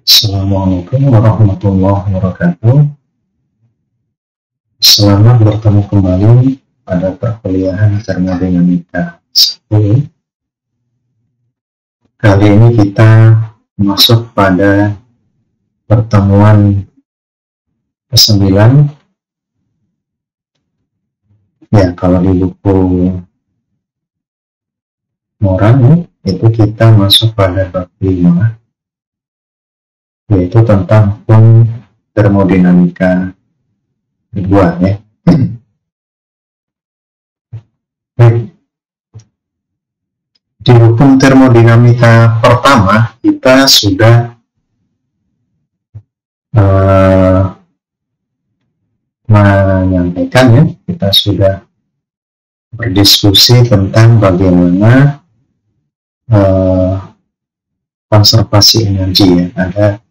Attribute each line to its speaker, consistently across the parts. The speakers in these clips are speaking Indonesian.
Speaker 1: Assalamualaikum warahmatullahi wabarakatuh. Selamat bertemu kembali pada perkuliahan termodinamika 1. Kali ini kita masuk pada pertemuan ke-9. Ya, kalau di buku Moran itu kita masuk pada bab 5, yaitu tentang hukum termodinamika kedua, ya. Di hukum termodinamika pertama kita sudah menyampaikan, ya, kita sudah berdiskusi tentang bagaimana konservasi energi, ya. Ada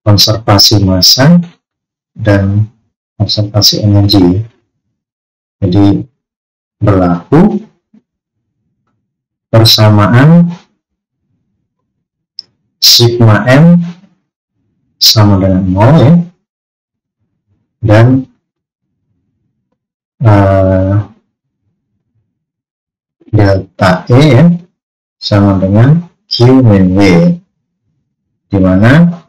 Speaker 1: konservasi massa dan konservasi energi. Jadi berlaku persamaan sigma m sama dengan 0, ya, dan delta E, ya, sama dengan Q min W, di mana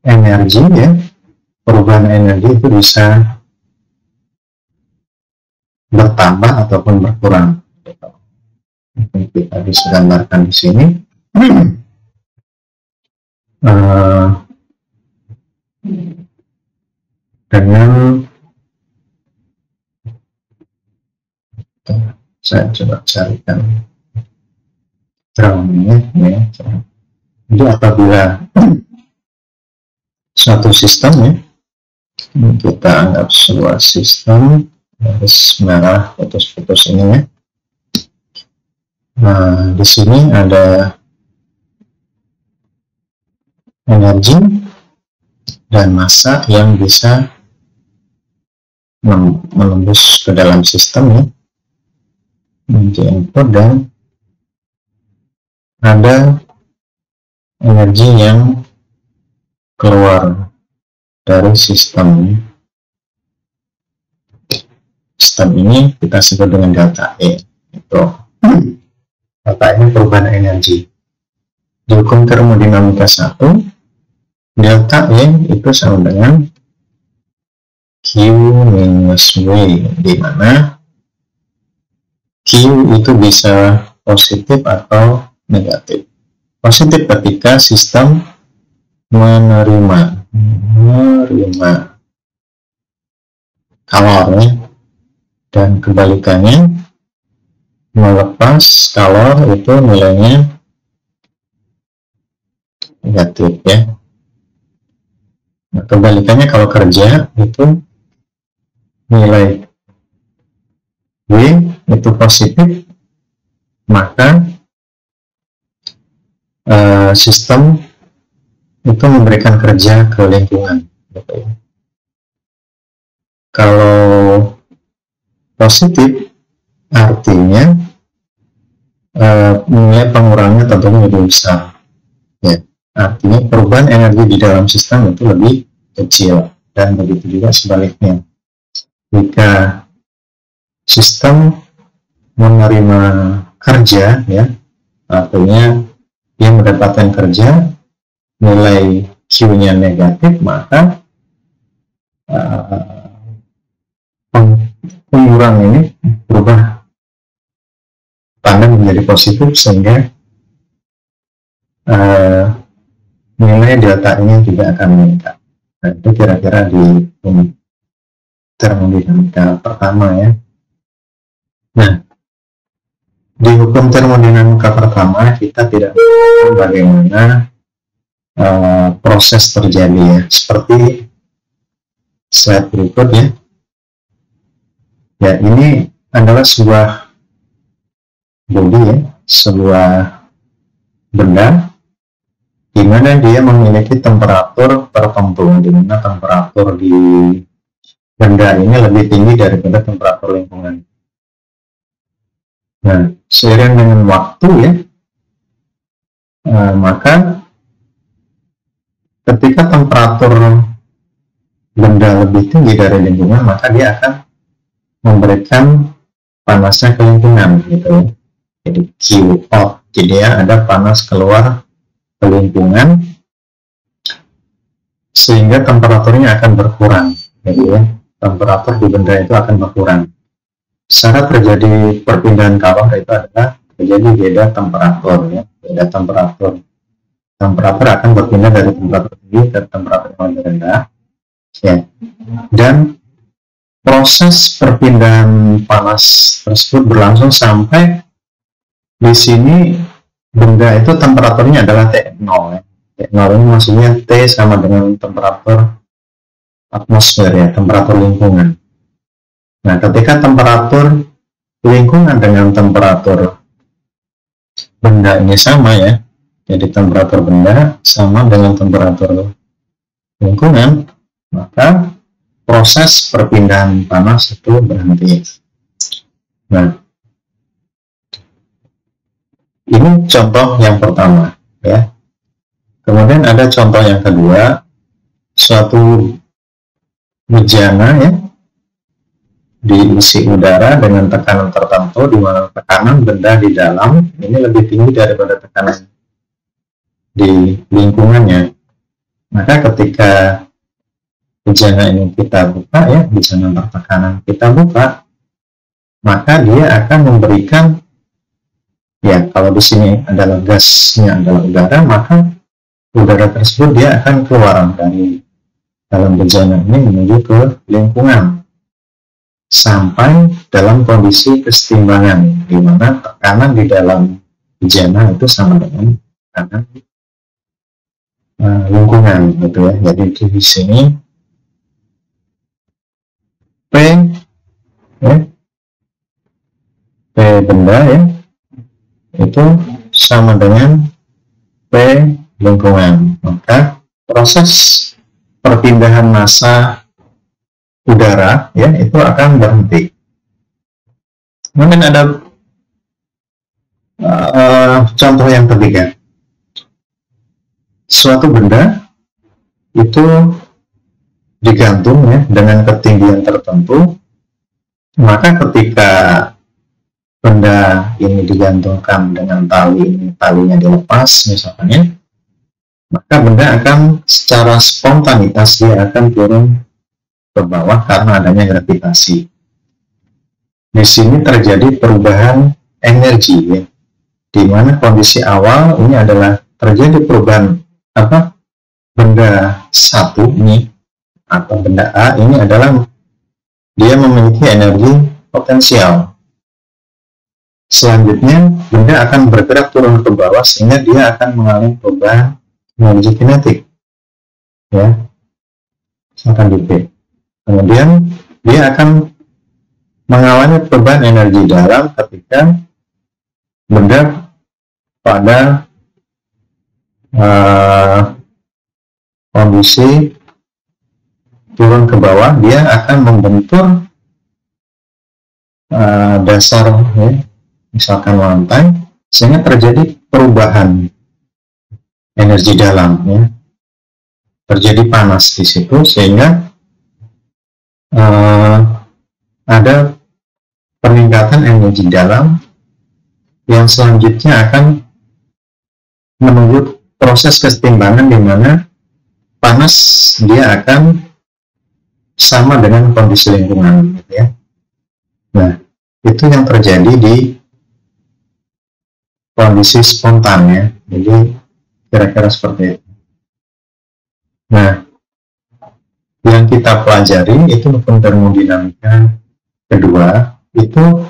Speaker 1: energi, ya, perubahan energi itu bisa bertambah ataupun berkurang. Mungkin kita bisa gambarkan di sini. Dengan saya coba carikan terangnya, ya. Jadi apabila suatu sistem, ya, kita anggap sebuah sistem garis merah putus-putus ini, ya. Nah, di sini ada energi dan massa yang bisa menembus ke dalam sistem, ya, menjadi input, dan ada energi yang keluar dari sistem. Sistem ini kita sebut dengan delta E. Itu delta E perubahan energi. Di hukum termodinamika 1, delta E itu sama dengan Q minus W, di mana Q itu bisa positif atau negatif. Positif ketika sistem menerima kalor, ya, dan kebalikannya melepas kalor itu nilainya negatif, ya. Nah, kebalikannya kalau kerja itu nilai W itu positif, maka sistem itu memberikan kerja ke lingkungan, gitu, ya. Kalau positif artinya nilai pengurangnya tentunya lebih besar, ya. Artinya perubahan energi di dalam sistem itu lebih kecil, dan begitu juga sebaliknya. Jika sistem menerima kerja, ya, artinya dia mendapatkan kerja, nilai Q-nya negatif, maka pengurang ini berubah tanda menjadi positif, sehingga nilai delta-nya juga akan meningkat. Nah, itu kira-kira di termodinamika pertama, ya. Nah, di hukum termodinamika pertama kita tidak tahu bagaimana proses terjadi, ya, seperti slide berikut, ya. Ya, ini adalah sebuah body, ya, sebuah benda di mana dia memiliki temperatur tertentu, di mana temperatur di benda ini lebih tinggi daripada temperatur lingkungan. Nah, seiring dengan waktu, ya, Maka ketika temperatur benda lebih tinggi dari lingkungan, maka dia akan memberikan panasnya ke lingkungan, gitu ya. Jadi Q out, jadi ya ada panas keluar ke lingkungan, sehingga temperaturnya akan berkurang, gitu ya. Temperatur di benda itu akan berkurang. Syarat terjadi perpindahan kawah itu adalah terjadi beda temperatur, ya. Beda temperatur. Temperatur akan berpindah dari temperatur tinggi ke temperatur yang lebih rendah, ya. Dan proses perpindahan panas tersebut berlangsung sampai di sini benda itu temperaturnya adalah T0, ya. T0 ini maksudnya T sama dengan temperatur atmosfer, ya, temperatur lingkungan. Nah, ketika temperatur lingkungan dengan temperatur benda ini sama, ya, jadi temperatur benda sama dengan temperatur lingkungan, maka proses perpindahan panas itu berhenti. Nah, ini contoh yang pertama, ya. Kemudian ada contoh yang kedua, suatu bejana, ya, diisi udara dengan tekanan tertentu, di mana tekanan benda di dalam ini lebih tinggi daripada tekanan di lingkungannya. Maka ketika bejana ini kita buka, ya, bejana bertekanan kita buka, maka dia akan memberikan, ya, kalau di sini adalah gasnya adalah udara, maka udara tersebut dia akan keluar dari dalam bejana ini menuju ke lingkungan sampai dalam kondisi kesetimbangan, di mana tekanan di dalam bejana itu sama dengan tekanan lingkungan, gitu ya. Jadi di sini P, ya, P benda, ya, itu sama dengan P lingkungan. Maka proses perpindahan massa udara, ya, itu akan berhenti. Kemudian ada contoh yang ketiga. Suatu benda itu digantung, ya, dengan ketinggian tertentu, maka ketika benda ini digantungkan dengan tali, ini talinya dilepas misalnya, maka benda akan secara spontanitas dia akan turun ke bawah karena adanya gravitasi. Di sini terjadi perubahan energi, ya, di mana kondisi awal ini adalah terjadi perubahan benda satu ini atau benda A ini adalah dia memiliki energi potensial. Selanjutnya benda akan bergerak turun ke bawah sehingga dia akan mengalami perubahan energi kinetik, ya, misalkan di P. Kemudian dia akan mengalami perubahan energi dalam ketika benda pada kondisi turun ke bawah, dia akan membentur dasar, ya, misalkan lantai, sehingga terjadi perubahan energi dalam, ya, terjadi panas di situ, sehingga ada peningkatan energi dalam yang selanjutnya akan menuju proses kesetimbangan di mana panas dia akan sama dengan kondisi lingkungan, gitu ya. Nah, itu yang terjadi di kondisi spontan, ya. Jadi kira-kira seperti itu. Nah, yang kita pelajari itu hukum termodinamika kedua itu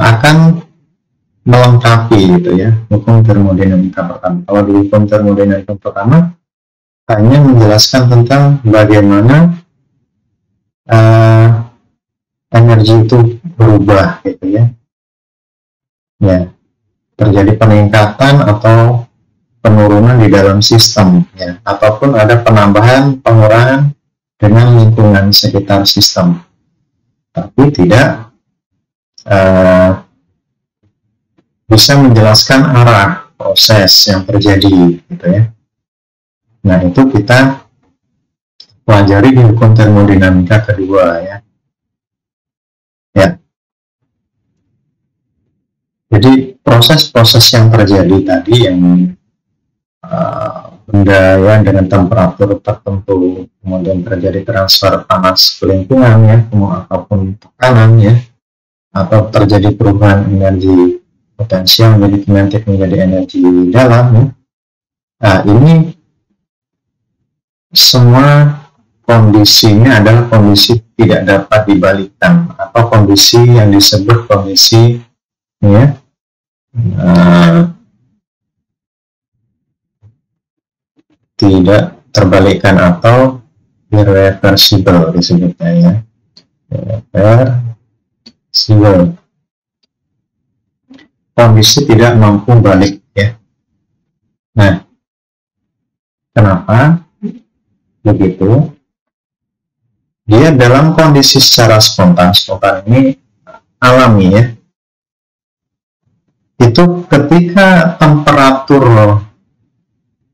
Speaker 1: akan melengkapi, gitu ya, hukum termodinamika pertama. Kalau di hukum termodinamika pertama hanya menjelaskan tentang bagaimana energi itu berubah, gitu ya. Ya, terjadi peningkatan atau penurunan di dalam sistem, ya, ataupun ada penambahan pengurangan dengan lingkungan sekitar sistem, tapi tidak bisa menjelaskan arah proses yang terjadi, gitu ya. Nah, itu kita pelajari di hukum termodinamika kedua, ya. Jadi proses-proses yang terjadi tadi yang benda ya dengan temperatur tertentu, kemudian terjadi transfer panas ke lingkungan ya, ataupun tekanan ya, atau terjadi perubahan energi potensial menjadi kinetik menjadi energi dalam ya. Nah, ini semua kondisinya adalah kondisi tidak dapat dibalikkan atau kondisi yang disebut kondisi ya tidak terbalikkan atau irreversible disebutnya ya, irreversible, kondisi tidak mampu balik ya. Nah, kenapa begitu? Dia dalam kondisi secara spontan ini alami ya, itu ketika temperatur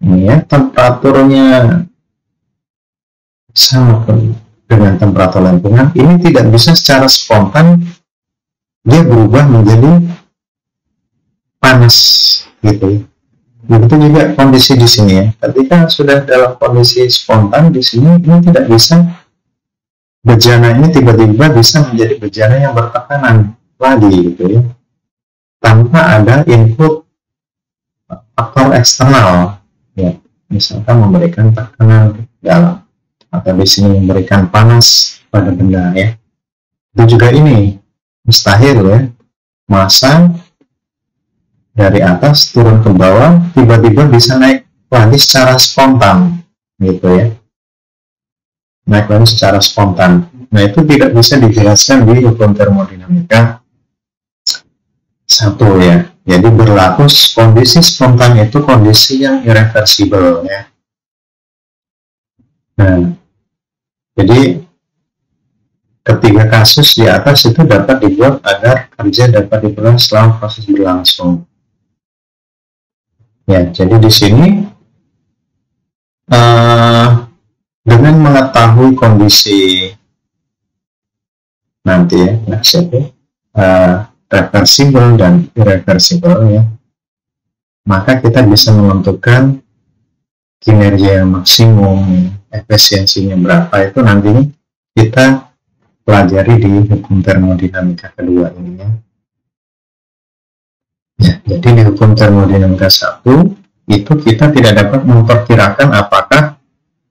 Speaker 1: ini ya, temperaturnya sama dengan temperatur lingkungan, ini tidak bisa secara spontan dia berubah menjadi panas gitu. Begitu juga kondisi di sini ya. Ketika sudah dalam kondisi spontan di sini, ini tidak bisa, bejana ini tiba-tiba bisa menjadi bejana yang bertekanan lagi gitu ya, tanpa ada input faktor eksternal ya, misalkan memberikan tekanan dalam atau di sini memberikan panas pada benda ya. Itu juga ini mustahil ya, massa dari atas turun ke bawah tiba-tiba bisa naik lagi secara spontan gitu ya, naik lagi secara spontan. Nah, itu tidak bisa dijelaskan di hukum termodinamika satu ya. Jadi berlaku kondisi spontan itu kondisi yang irreversible ya. Nah, jadi ketiga kasus di atas itu dapat dibuat agar kerja dapat diperoleh selama proses berlangsung. Ya, jadi di sini dengan mengetahui kondisi nanti ya, reversible dan irreversible ya, maka kita bisa menentukan kinerja yang maksimum, efisiensinya berapa, itu nantinya kita pelajari di hukum termodinamika kedua ini ya. Ya, jadi di hukum termodinamika 1 itu kita tidak dapat memperkirakan apakah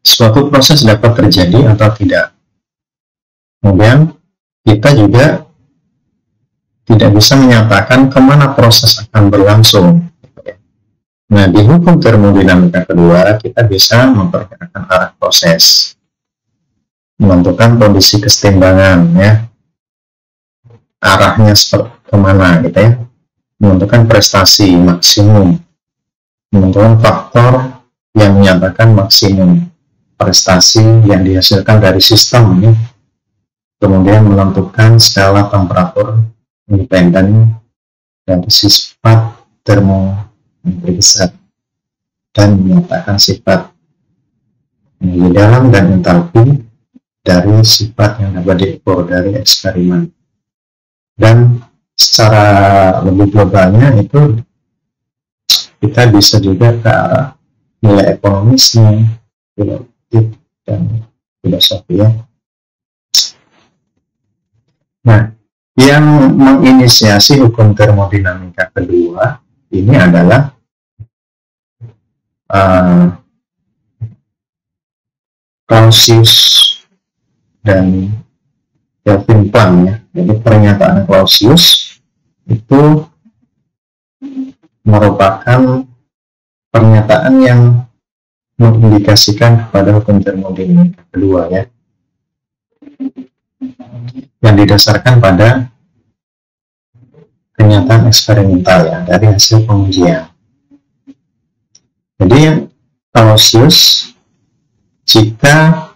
Speaker 1: suatu proses dapat terjadi atau tidak. Kemudian kita juga tidak bisa menyatakan kemana proses akan berlangsung. Nah, di hukum termodinamika kedua kita bisa memperkirakan arah proses, menentukan kondisi kesetimbangan ya, arahnya seperti kemana gitu ya, menentukan prestasi maksimum, menentukan faktor yang menyatakan maksimum prestasi yang dihasilkan dari sistem ya. Kemudian menentukan skala temperatur independen dari sifat termometer dan menyatakan sifat energi dalam dan entalpi dari sifat yang dapat diukur dari eksperimen. Dan secara lebih globalnya itu kita bisa juga ke arah nilai ekonomisnya, politik dan filosofi ya. Nah, yang menginisiasi hukum termodinamika kedua ini adalah Clausius dan Kelvin Planck ya. Jadi pernyataan Clausius itu merupakan pernyataan yang mengindikasikan kepada hukum termodinamika kedua ya, yang didasarkan pada kenyataan eksperimental ya, dari hasil pengujian. Jadi Clausius, jika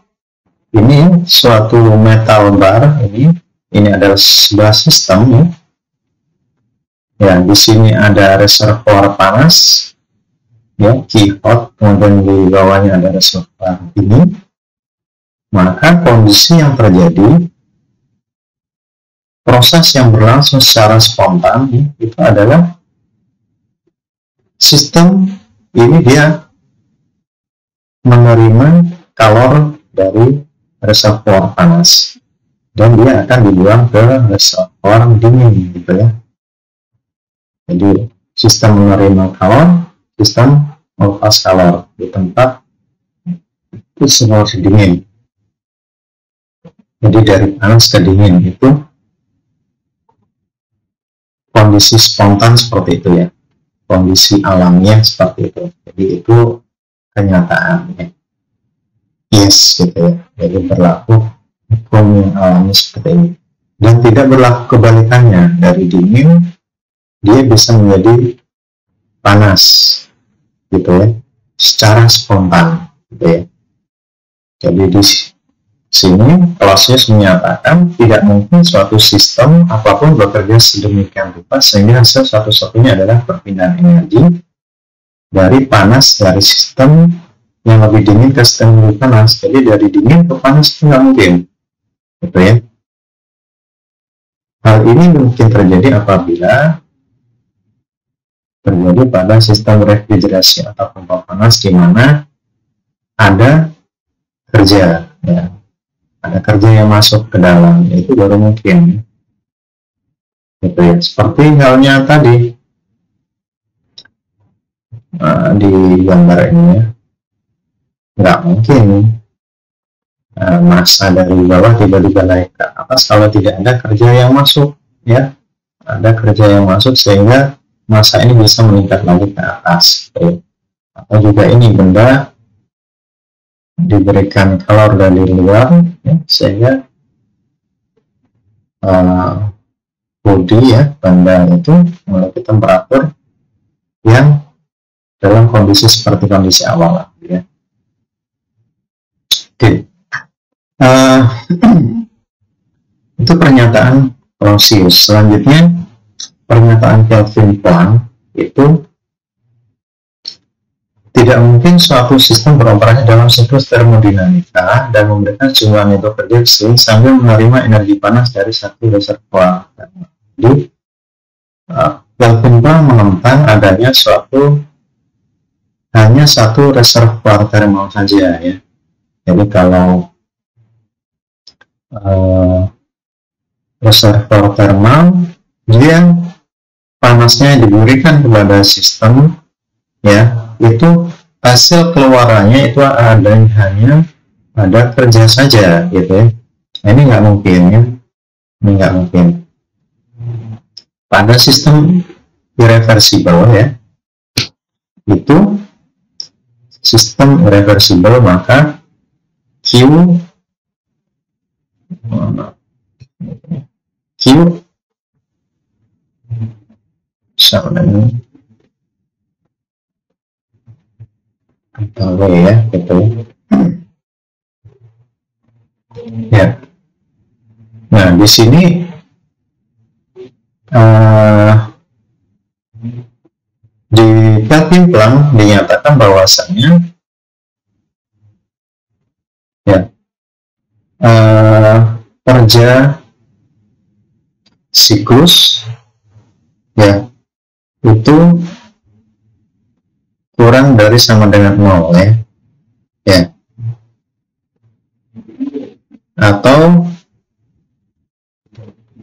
Speaker 1: ini suatu metal bar ini adalah sebuah sistem ya, Ya, di sini ada reservoir panas, ya, key hot, kemudian di bawahnya ada reservoir dingin. Maka kondisi yang terjadi, proses yang berlangsung secara spontan, ya, itu adalah sistem ini dia menerima kalor dari reservoir panas dan dia akan dibuang ke reservoir dingin, gitu ya. Jadi sistem menerima kalor, sistem melepas kalor di tempat reservoir dingin. Jadi dari panas ke dingin itu kondisi spontan seperti itu ya, kondisi alamnya seperti itu. Jadi itu kenyataannya. Yes, gitu ya. Jadi berlaku hukum yang alami seperti ini. Dan tidak berlaku kebalikannya, dari dingin dia bisa menjadi panas, gitu ya, secara spontan, gitu ya. Jadi di sini Clausius menyatakan tidak mungkin suatu sistem apapun bekerja sedemikian rupa sehingga hasil satu-satunya adalah perpindahan energi dari panas dari sistem yang lebih dingin ke sistem yang lebih panas. Jadi dari dingin ke panas itu nggak mungkin, gitu ya. Hal ini mungkin terjadi apabila terjadi pada sistem refrigerasi atau pompa panas di mana ada kerja, ya, ada kerja yang masuk ke dalam, itu baru mungkin, gitu ya. Seperti halnya tadi di gambar ini ya, nggak mungkin massa dari bawah tiba-tiba naik ke atas kalau tidak ada kerja yang masuk, ya. Ada kerja yang masuk sehingga massa ini bisa meningkat lagi ke atas, gitu. Atau juga ini benda diberikan kalor dari luar, ya, sehingga bodi, ya, benda itu memiliki temperatur yang dalam kondisi seperti kondisi awal, ya. Oke. Itu pernyataan Clausius. Selanjutnya pernyataan Kelvin Planck itu tidak mungkin suatu sistem beroperasi dalam siklus termodinamika dan memberikan jumlah nilai kerja sambil menerima energi panas dari satu reservoir. Jadi Kelvin Planck menentang adanya hanya satu reservoir termal saja, ya. Jadi kalau reservoir termal dia panasnya diberikan kepada sistem, ya, itu hasil keluarannya itu hanya ada kerja saja, gitu ya. Ini nggak mungkin, ya. Ini nggak mungkin. Pada sistem irreversible, ya, itu sistem irreversible, maka Q sama dengan W, ya, gitu ya. Nah, di sini di Kelvin Planck dinyatakan bahwasannya, ya, kerja siklus, ya, itu kurang dari sama dengan 0, ya, ya, atau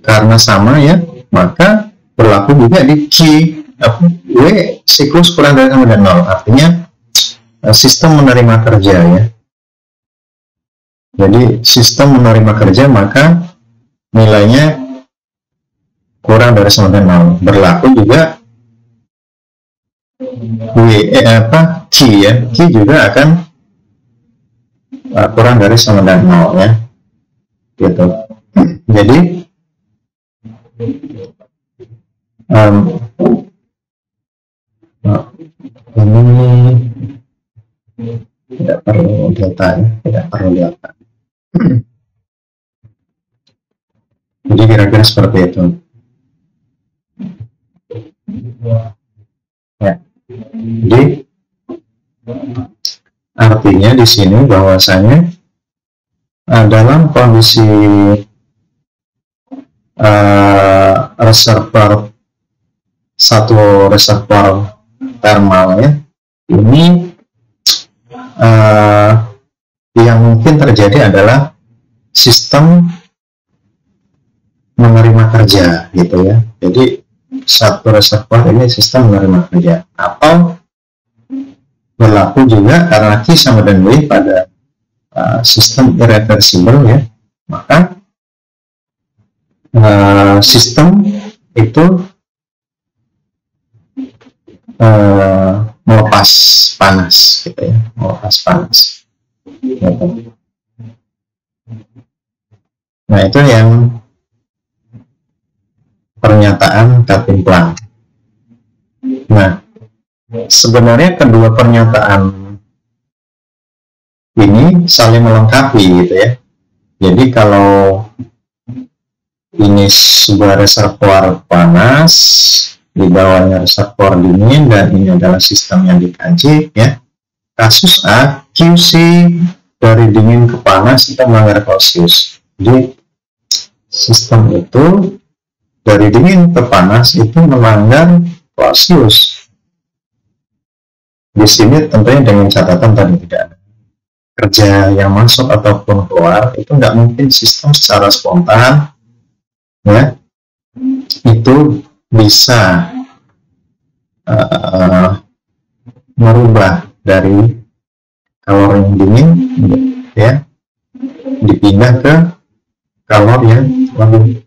Speaker 1: karena sama, ya, maka berlaku juga di Q, W siklus kurang dari sama dengan 0, artinya sistem menerima kerja, ya. Jadi sistem menerima kerja maka nilainya kurang dari sama dengan 0. Berlaku juga Q, ya, Q juga akan kurang dari sama dengan 0, ya, gitu. Jadi ini tidak perlu data, ya, tidak perlu data. Jadi kira-kira seperti itu. artinya di sini bahwasanya dalam kondisi reservoir, satu reservoir thermalnya ini yang mungkin terjadi adalah sistem menerima kerja gitu ya. Jadi satu reservoir ini sistem menerima kerja, atau berlaku juga karena Q sama dengan W pada sistem irreversible ya, maka sistem itu melepas panas gitu ya, melepas panas gitu. Nah itu yang pernyataan Calvin Planck. Nah sebenarnya kedua pernyataan ini saling melengkapi gitu ya. Jadi kalau ini sebuah reservoir panas, di bawahnya reservoir dingin, dan ini adalah sistem yang dikaji ya. Kasus A, QC dari dingin ke panas kita melanggar Celsius. Jadi sistem itu dari dingin ke panas itu melanggar Celsius. Di sini tentunya dengan catatan tadi tidak ada kerja yang masuk ataupun keluar, itu nggak mungkin sistem secara spontan ya itu bisa merubah dari kalori yang dingin ya dipindah ke kalori yang lebih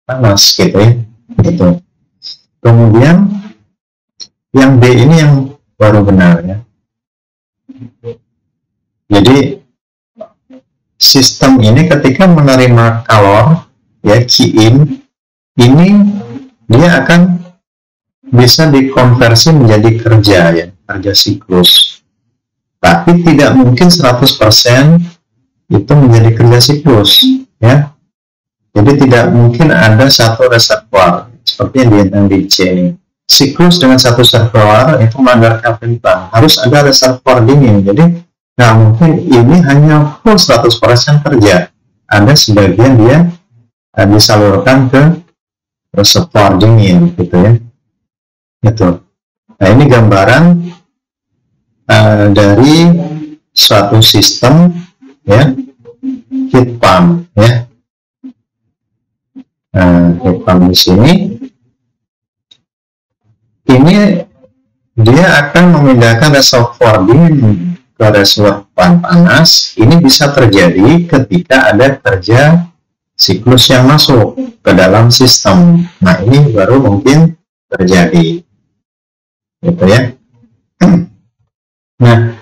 Speaker 1: panas gitu ya gitu. Kemudian yang B ini yang baru benar ya. Jadi sistem ini ketika menerima kalor ya Qin ini dia akan bisa dikonversi menjadi kerja ya, kerja siklus. Tapi tidak mungkin 100% itu menjadi kerja siklus ya. Jadi tidak mungkin ada satu reservoir seperti yang di C ini. Siklus dengan satu reservoir itu melanggar Calvin Planck. Harus ada reservoir dingin. Jadi nggak mungkin ini hanya full 100% kerja. Ada sebagian dia disalurkan ke reservoir dingin gitu ya. Gitu. Nah ini gambaran dari suatu sistem ya heat pump ya. Heat pump di sini ini dia akan memindahkan reservoir dingin ke reservoir panas. Ini bisa terjadi ketika ada kerja siklus yang masuk ke dalam sistem. Nah ini baru mungkin terjadi gitu ya. Nah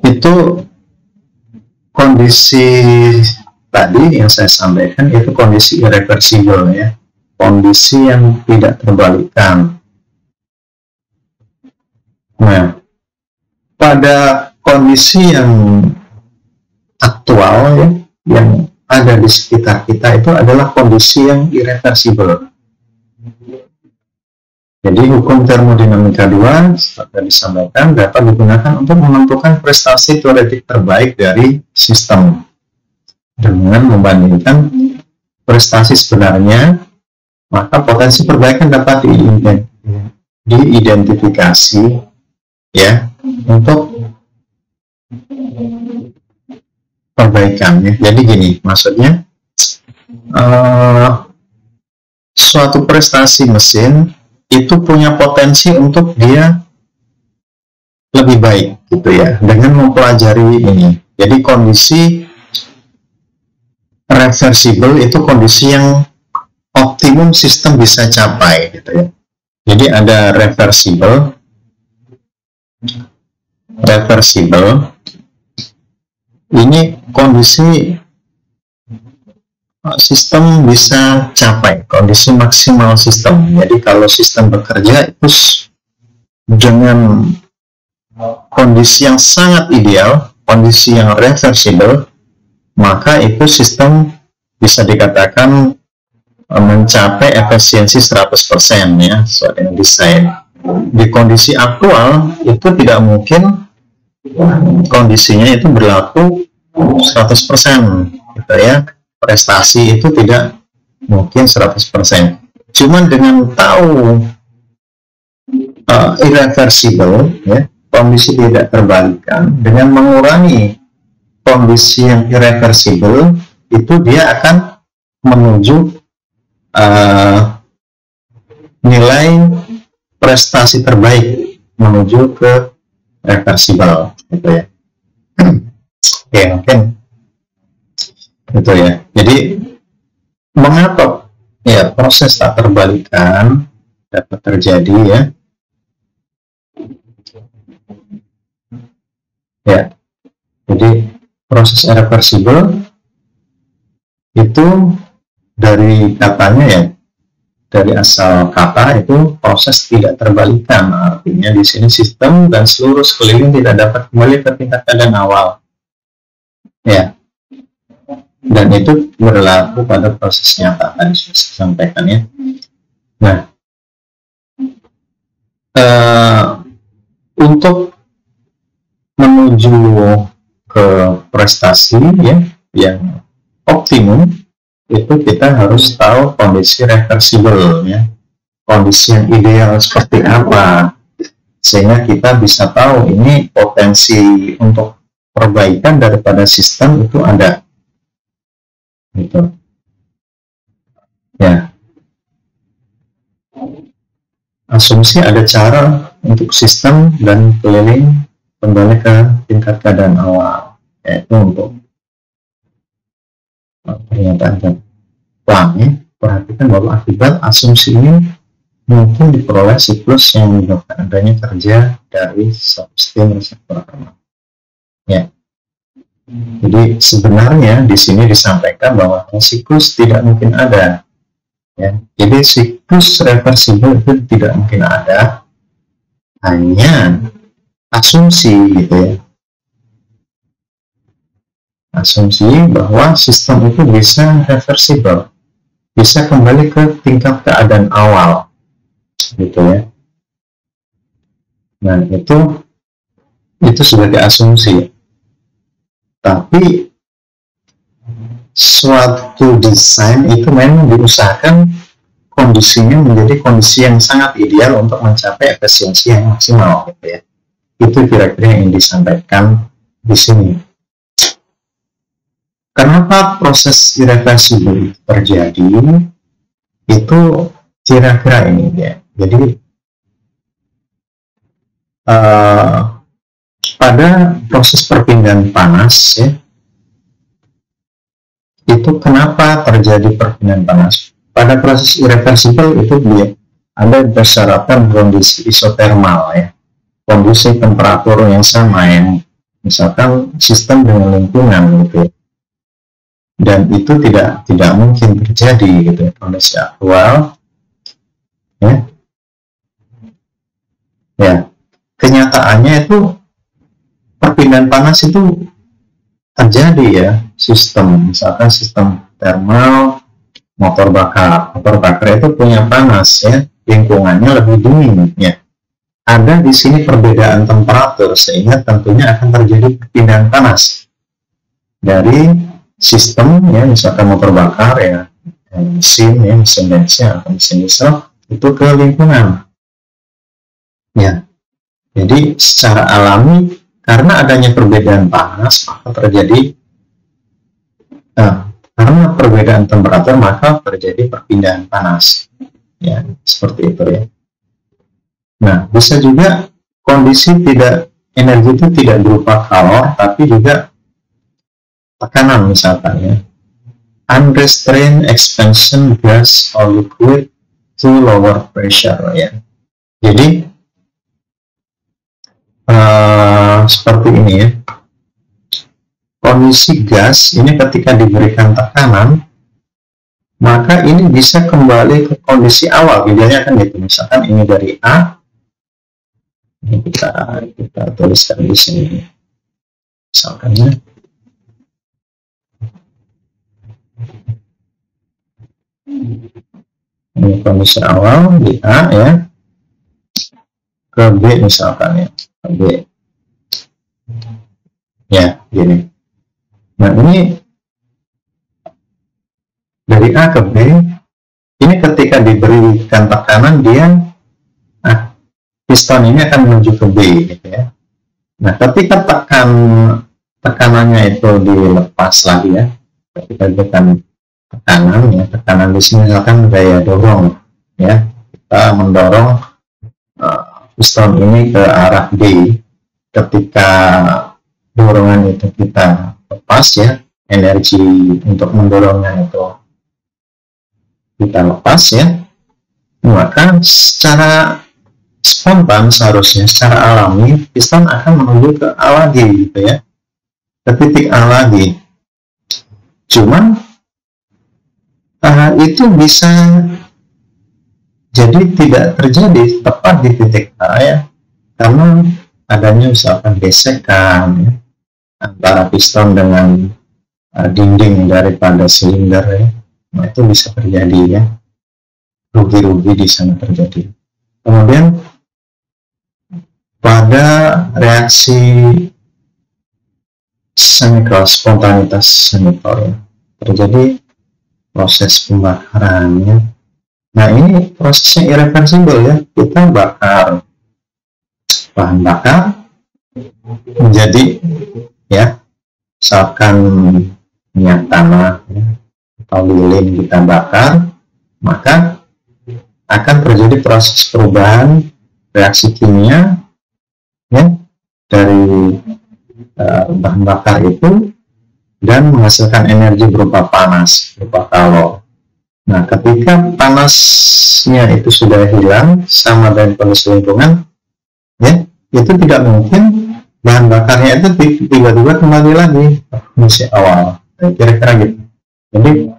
Speaker 1: itu kondisi tadi yang saya sampaikan itu kondisi irreversible ya, kondisi yang tidak terbalikkan. Nah pada kondisi yang aktual ya, yang ada di sekitar kita itu adalah kondisi yang irreversible. Jadi hukum termodinamika 2 seperti disampaikan dapat digunakan untuk menentukan prestasi teoretik terbaik dari sistem dengan membandingkan prestasi sebenarnya, maka potensi perbaikan dapat diidentifikasi ya untuk perbaikan ya. Jadi gini maksudnya suatu prestasi mesin itu punya potensi untuk dia lebih baik gitu ya dengan mempelajari ini. Jadi kondisi reversible itu kondisi yang optimum sistem bisa capai gitu ya. Jadi ada reversible ini kondisi sistem bisa capai, kondisi maksimal sistem. Jadi kalau sistem bekerja itu dengan kondisi yang sangat ideal, kondisi yang reversible, maka itu sistem bisa dikatakan mencapai efisiensi 100% ya, sesuai dengan desain. Di kondisi aktual itu tidak mungkin kondisinya itu berlaku 100% gitu ya. Prestasi itu tidak mungkin 100%. Cuman dengan tahu irreversible ya, kondisi tidak terbalikan, dengan mengurangi kondisi yang irreversible itu dia akan menuju nilai prestasi terbaik, menuju ke reversible gitu ya. Oke, mungkin itu ya. Jadi mengapa ya proses tak terbalikan dapat terjadi ya? Ya, jadi proses irreversible itu dari katanya ya, dari asal kata itu proses tidak terbalikan, artinya di sini sistem dan seluruh sekeliling tidak dapat kembali ke tingkat keadaan awal ya, dan itu berlaku pada proses nyata tadi sudah saya sampaikan ya. Nah, untuk menuju ke prestasi ya yang optimum itu kita harus tahu kondisi reversible ya, kondisi yang ideal seperti apa, sehingga kita bisa tahu ini potensi untuk perbaikan daripada sistem itu ada gitu ya. Asumsi ada cara untuk sistem dan keliling kembali ke tingkat keadaan awal, yaitu untuk pernyataan Planck ya, perhatikan bahwa akibat asumsi ini mungkin diperoleh siklus yang menyebabkan adanya kerja dari substem reseptor hormon ya. Jadi sebenarnya di sini disampaikan bahwa siklus tidak mungkin ada ya. Jadi siklus reversible itu tidak mungkin ada, hanya asumsi gitu ya, asumsi bahwa sistem itu bisa reversible, bisa kembali ke tingkat keadaan awal gitu ya. Nah itu sebagai asumsi, tapi suatu desain itu memang diusahakan kondisinya menjadi kondisi yang sangat ideal untuk mencapai efisiensi yang maksimal gitu ya. Itu kira-kira yang disampaikan di sini. Kenapa proses irreversible itu terjadi? Itu kira-kira ini ya. Jadi pada proses perpindahan panas ya, itu kenapa terjadi perpindahan panas? Pada proses irreversible itu dia ada persyaratan kondisi isotermal ya, kondisi temperatur yang sama yang misalkan sistem dengan lingkungan gitu ya. Dan itu tidak mungkin terjadi gitu ya, kondisi aktual ya. Ya, kenyataannya itu perpindahan panas itu terjadi ya, sistem misalkan sistem thermal, motor bakar itu punya panas ya, lingkungannya lebih dingin ya. Ada di sini perbedaan temperatur sehingga tentunya akan terjadi perpindahan panas dari sistem ya, misalkan motor bakar ya, mesin bensin atau mesin diesel itu ke lingkungan ya. Jadi secara alami karena adanya perbedaan panas maka terjadi karena perbedaan temperatur maka terjadi perpindahan panas ya, seperti itu ya. Nah, bisa juga kondisi energi itu tidak berupa kalor tapi juga tekanan misalkan ya, unrestrained expansion gas or liquid to lower pressure ya. Jadi seperti ini ya, kondisi gas ini ketika diberikan tekanan maka ini bisa kembali ke kondisi awal, idealnya kan gitu. Misalkan ini dari A, ini kita tuliskan di sini misalkan ya, ini kondisi awal di A ya, ke B misalkan ya, ke B. ya gini. Nah ini dari A ke B, ini ketika diberikan tekanan dia piston ini akan menuju ke B gitu ya. Nah ketika tekanannya itu dilepas lagi ya, ketika diberikan tekanan ya, tekanan di sini misalkan gaya dorong ya, kita mendorong piston ini ke arah B. Ketika dorongan itu kita lepas ya, energi untuk mendorongnya itu kita lepas ya, maka secara spontan seharusnya secara alami piston akan menuju ke A lagi gitu ya, ke titik A lagi. Cuman itu bisa jadi tidak terjadi tepat di titik A ya, karena adanya misalkan gesekan ya, antara piston dengan dinding daripada silinder ya. Nah itu bisa terjadi ya, rugi-rugi di sana terjadi. Kemudian pada reaksi chemical, spontanitas chemical ya, terjadi proses pembakaran ya. Nah ini prosesnya irreversible ya, kita bakar bahan bakar menjadi ya, misalkan minyak tanah ya, atau lilin kita bakar, maka akan terjadi proses perubahan reaksi kimia ya, dari bahan bakar itu dan menghasilkan energi berupa panas, berupa kalor. Nah ketika panasnya itu sudah hilang sama dengan kondisi lingkungan ya, itu tidak mungkin bahan bakarnya itu tiba-tiba kembali lagi ke kondisi awal, kira-kira gitu. Jadi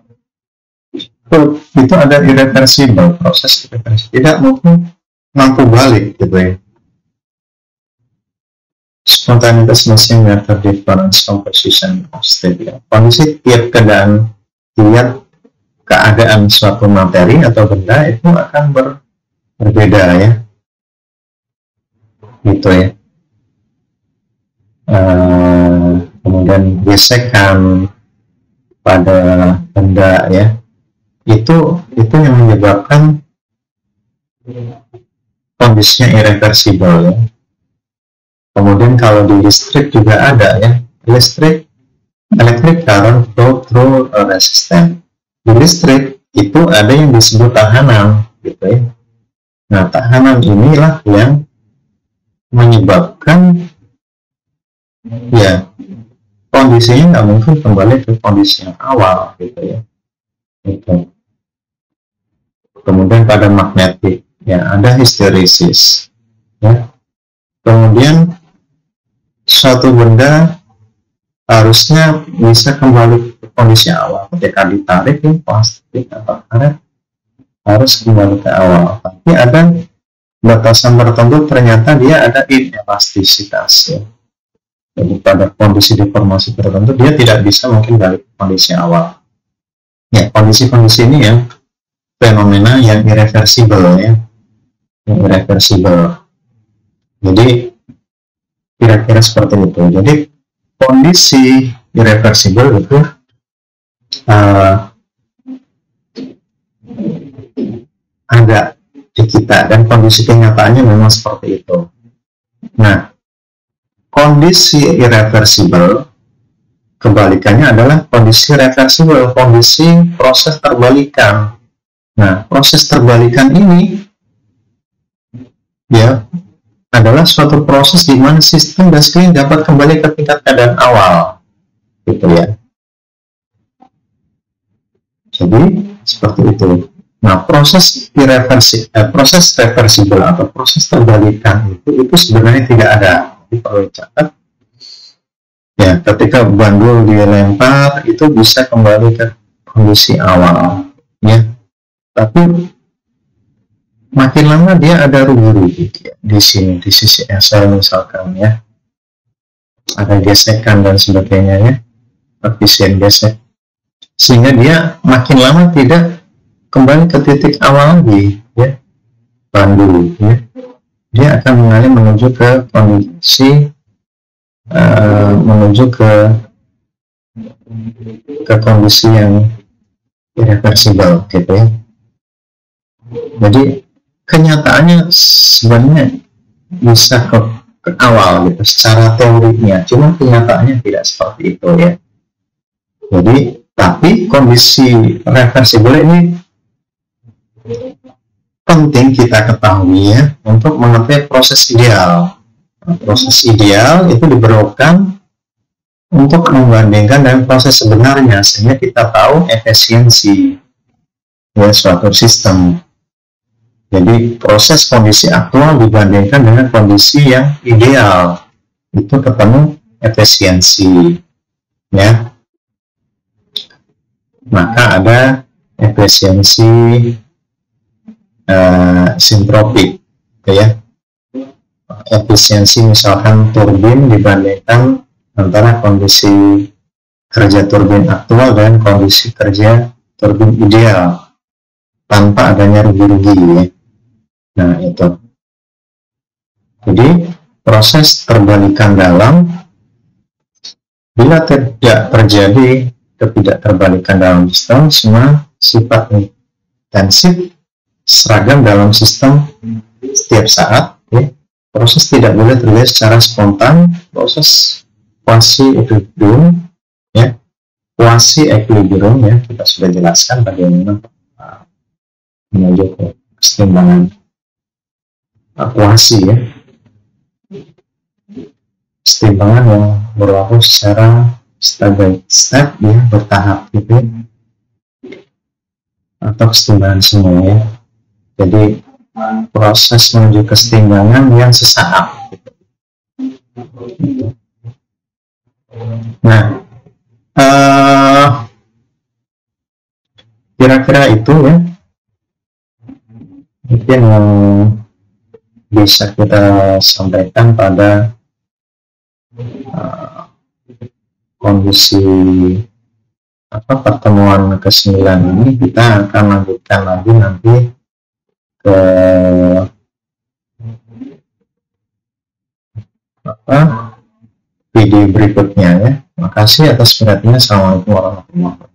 Speaker 1: itu ada irreversible, proses irreversible, tidak mungkin mampu balik gitu ya. Spontaneous machine method difference composition of state ya. Kondisi tiap keadaan suatu materi atau benda itu akan berbeda ya, gitu ya. Kemudian gesekan pada benda ya, itu yang menyebabkan kondisinya irreversible ya. Kemudian kalau di listrik juga ada ya, electric current flow through a resistor. Di listrik itu ada yang disebut tahanan gitu ya. Nah tahanan inilah yang menyebabkan ya kondisinya nggak mungkin kembali ke kondisi yang awal gitu ya. Itu. Kemudian pada magnetik ya ada histeresis ya. Kemudian suatu benda harusnya bisa kembali ke kondisi awal ketika ditarik ya, plastik atau karet harus kembali ke awal, tapi ada batasan tertentu ternyata dia ada inelastisitas ya. Jadi pada kondisi deformasi tertentu dia tidak bisa mungkin balik ke kondisi awal ya. Kondisi-kondisi ini ya fenomena yang irreversible ya, yang irreversible. Jadi kira-kira seperti itu. Jadi kondisi irreversible itu ada di kita dan kondisi kenyataannya memang seperti itu. Nah, kondisi irreversible kebalikannya adalah kondisi reversible, kondisi proses terbalikan. Nah, proses terbalikan ini ya adalah suatu proses di mana sistem basically dapat kembali ke tingkat keadaan awal, gitu ya. Jadi seperti itu. Nah, proses reversible atau proses terbalikan itu sebenarnya tidak ada. Perlu dicatat. Ya, ketika bandul dilempar itu bisa kembali ke kondisi awal, ya. Tapi makin lama dia ada rugi-rugi ya. Di sini di sisi SL misalkan ya ada gesekan dan sebagainya ya, koefisien gesek, sehingga dia makin lama tidak kembali ke titik awal lagi ya, bandul ya, dia akan mengalih menuju ke kondisi menuju ke kondisi yang irreversibel gitu ya. Jadi kenyataannya sebenarnya bisa ke awal gitu secara teorinya, cuma kenyataannya tidak seperti itu ya. Jadi tapi kondisi reversibel ini penting kita ketahui ya untuk mengetahui proses ideal. Proses ideal itu diperlukan untuk membandingkan dengan proses sebenarnya sehingga kita tahu efisiensi ya suatu sistem. Jadi proses kondisi aktual dibandingkan dengan kondisi yang ideal itu ketemu efisiensi ya. Maka ada efisiensi sintropik ya. Efisiensi misalkan turbin dibandingkan antara kondisi kerja turbin aktual dan kondisi kerja turbin ideal tanpa adanya rugi-rugi ya. Nah itu. Jadi proses terbalikan dalam bila tidak terjadi ketidakterbalikan dalam sistem, semua sifat intensif seragam dalam sistem setiap saat ya. Proses tidak boleh terjadi secara spontan, proses quasi equilibrium ya, quasi equilibrium ya, kita sudah jelaskan bagaimana menuju ke keseimbangan quasi ya, keseimbangan yang berlaku secara step by step ya, bertahap gitu ya, atau keseimbangan semua ya. Jadi proses menuju keseimbangan yang sesaat gitu. Nah kira-kira itu ya mungkin yang bisa kita sampaikan pada kondisi pertemuan ke-9 ini. Kita akan lanjutkan lagi nanti ke video berikutnya ya. Makasih atas perhatiannya. Assalamualaikum warahmatullahi wabarakatuh.